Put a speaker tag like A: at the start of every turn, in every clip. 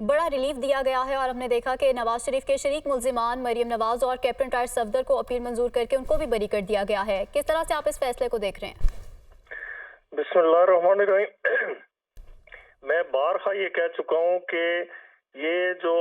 A: بڑا ریلیف دیا گیا ہے اور ہم نے دیکھا کہ نواز شریف کے شریک ملزمان مریم نواز اور کیپٹن طاہر صفدر کو اپیل منظور کر کے ان کو بھی بری کر دیا گیا ہے۔ کس طرح سے آپ اس فیصلے کو دیکھ رہے ہیں؟
B: بسم اللہ الرحمن الرحیم۔ میں بارہا یہ کہہ چکا ہوں کہ یہ جو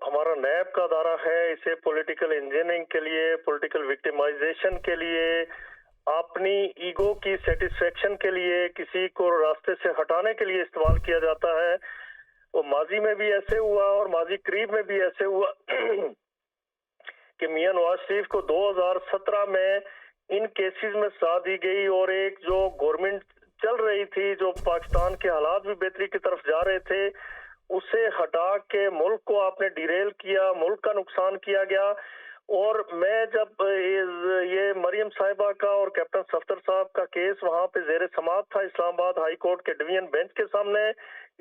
B: ہمارا نیب کا ادارہ ہے اسے پولیٹیکل انجینئرنگ کے لیے، پولیٹیکل وکٹمائزیشن کے لیے، اپنی ایگو کی سیٹسفیکشن کے لیے، کسی کو راستے سے ہٹانے کے لیے استعمال کیا جاتا ہے۔ وہ ماضی میں بھی ایسے ہوا اور ماضی قریب میں بھی ایسے ہوا کہ میاں نواز شریف کو 2017 میں ان کیسز میں سزا دی گئی اور ایک جو گورنمنٹ چل رہی تھی، جو پاکستان کے حالات بھی بہتری کی طرف جا رہے تھے، اسے ہٹا کے ملک کو آپ نے ڈیریل کیا، ملک کا نقصان کیا گیا۔ اور میں جب یہ مریم صاحبہ کا اور کیپٹن صفدر صاحب کا کیس وہاں پہ زیر سماعت تھا اسلام آباد ہائی کورٹ کے ڈویژن بینچ کے سامنے،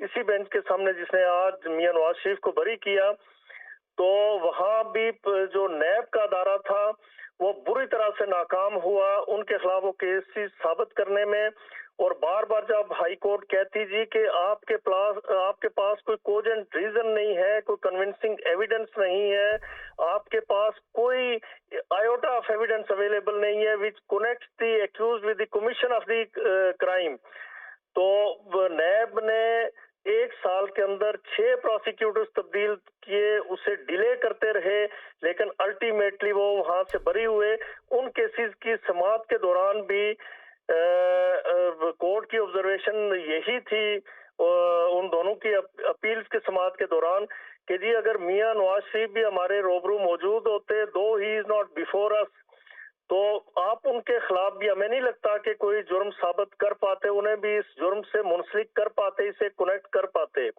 B: اسی بینچ کے سامنے جس نے آج میاں نواز شریف کو بری کیا، تو وہاں بھی جو نیب کا ادارہ تھا وہ بری طرح سے ناکام ہوا ان کے خلاف وہ کیسز ثابت کرنے میں۔ اور بار بار جب ہائی کورٹ کہتی جی کہ آپ کے پاس کوئی کوجنٹ ریزن نہیں ہے، کوئی کنونسنگ ایویڈنس نہیں ہے، آپ کے پاس کوئی آئیوٹا آف ایویڈنس اویلیبل نہیں ہے which connects the accused with the commission of the crime, تو نیب نے 1 سال کے اندر 6 پروسیکیوٹرز تبدیل کیے، اسے ڈیلے کرتے رہے، لیکن الٹیمیٹلی وہ وہاں سے بری ہوئے۔ ان کیسز کی سماعت کے دوران بھی کورٹ کی آبزرویشن یہی تھی ان دونوں کی اپیلز کے سماعت کے دوران کہ جی اگر میاں نواز شریف بھی ہمارے روبرو موجود ہوتے، دو ہی از ناٹ بیفور اس، تو آپ ان کے خلاف بھی ہمیں نہیں لگتا کہ کوئی جرم ثابت کر پاتے، انہیں بھی اس جرم سے منسلک کر پاتے، اسے کنیکٹ کر پاتے۔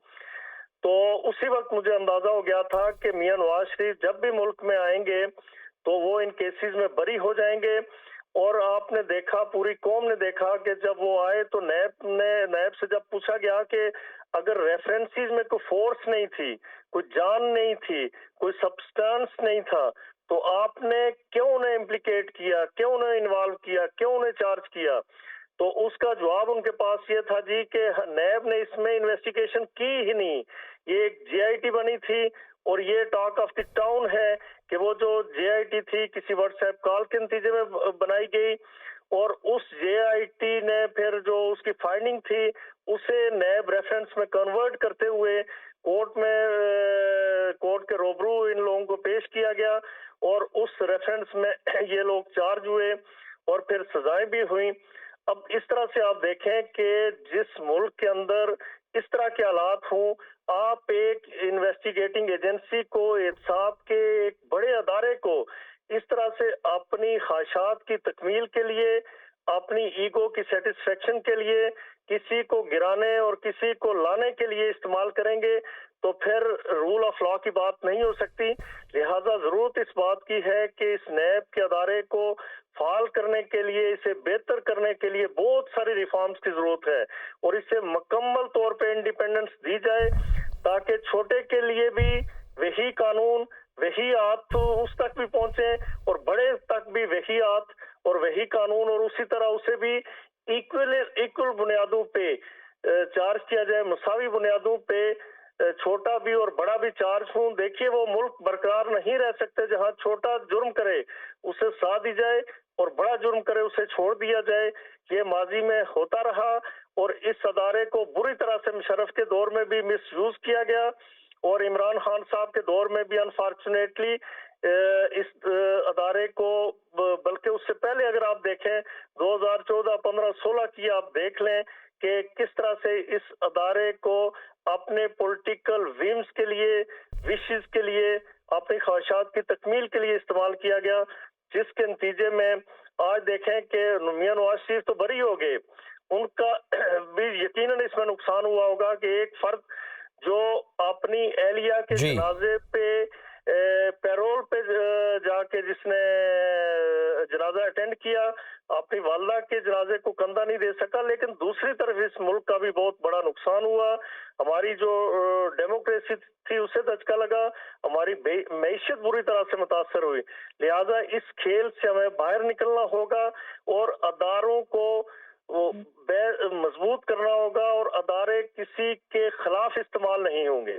B: تو اسی وقت مجھے اندازہ ہو گیا تھا کہ میاں نواز شریف جب بھی ملک میں آئیں گے تو وہ ان کیسز میں بری ہو جائیں گے۔ اور آپ نے دیکھا، پوری قوم نے دیکھا کہ جب وہ آئے تو نیب سے جب پوچھا گیا کہ اگر ریفرنسز میں کوئی فورس نہیں تھی، کوئی جان نہیں تھی، کوئی سبسٹانس نہیں تھا، تو آپ نے کیوں انہیں امپلیکیٹ کیا، کیوں انہیں انوالو کیا، کیوں انہیں چارج کیا؟ تو اس کا جواب ان کے پاس یہ تھا جی کہ نیب نے اس میں انویسٹیگیشن کی ہی نہیں، یہ ایک جے آئی ٹی بنی تھی اور یہ ٹاک آف دی ٹاؤن ہے کہ وہ جو جے آئی ٹی تھی کسی واٹس ایپ کال کے نتیجے میں بنائی گئی، اور اس جے آئی ٹی نے پھر جو اس کی فائنڈنگ تھی اسے نیب ریفرنس میں کنورٹ کرتے ہوئے کورٹ کے روبرو ان لوگوں کو پیش کیا گیا، اور اس ریفرنس میں یہ لوگ چارج ہوئے اور پھر سزائیں بھی ہوئیں۔ اب اس طرح سے آپ دیکھیں کہ جس ملک کے اندر اس طرح کے حالات ہوں، آپ ایک انویسٹیگیٹنگ ایجنسی کو، احتساب کے ایک بڑے ادارے کو اس طرح سے اپنی خواہشات کی تکمیل کے لیے، اپنی ایگو کی سیٹسفیکشن کے لیے کسی کو گرانے اور کسی کو لانے کے لیے استعمال کریں گے تو پھر رول آف لا کی بات نہیں ہو سکتی۔ لہٰذا ضرورت اس بات کی ہے کہ اس نیب کے ادارے کو فعال کرنے کے لیے، اسے بہتر کرنے کے لیے بہت ساری ریفارمز کی ضرورت ہے، اور اسے مکمل طور پہ انڈیپینڈنس دی جائے تاکہ چھوٹے کے لیے بھی وہی قانون، وہی آت اس تک بھی پہنچے اور بڑے تک بھی وہی آت اور وہی قانون، اور اسی طرح اسے بھی ایکول بنیادوں پہ چارج کیا جائے، مساوی بنیادوں پہ چھوٹا بھی اور بڑا بھی چارج ہوں۔ دیکھیے وہ ملک برقرار نہیں رہ سکتے جہاں چھوٹا جرم کرے اسے سزا دی جائے اور بڑا جرم کرے اسے چھوڑ دیا جائے۔ یہ ماضی میں ہوتا رہا اور اس ادارے کو بری طرح سے مشرف کے دور میں بھی مس یوز کیا گیا، اور عمران خان صاحب کے دور میں بھی انفارچونیٹلی اس ادارے کو، بلکہ اس سے پہلے اگر آپ دیکھیں 2014، 15، 16 کی آپ دیکھ لیں کہ کس طرح سے اس ادارے کو اپنے پولیٹیکل ویمز کے لیے، وشز کے لیے، اپنی خواہشات کی تکمیل کے لیے استعمال کیا گیا، جس کے نتیجے میں آج دیکھیں کہ میاں نواز شریف تو بری ہو گئے، ان کا بھی یقیناً اس میں نقصان ہوا ہوگا کہ ایک فرد جو اپنی اہلیہ کے
C: جی
B: جنازے پہ پیرول پہ جا کے جس نے جنازہ اٹینڈ کیا، اپنی والدہ کے جنازے کو کندھا نہیں دے سکا، لیکن دوسری طرف اس ملک کا بھی بہت بڑا نقصان ہوا، ہماری جو ڈیموکریسی تھی اسے دھچکا لگا، ہماری معیشت بری طرح سے متاثر ہوئی۔ لہٰذا اس کھیل سے ہمیں باہر نکلنا ہوگا اور اداروں کو مضبوط کرنا ہوگا، اور ادارے کسی کے خلاف استعمال نہیں ہوں گے۔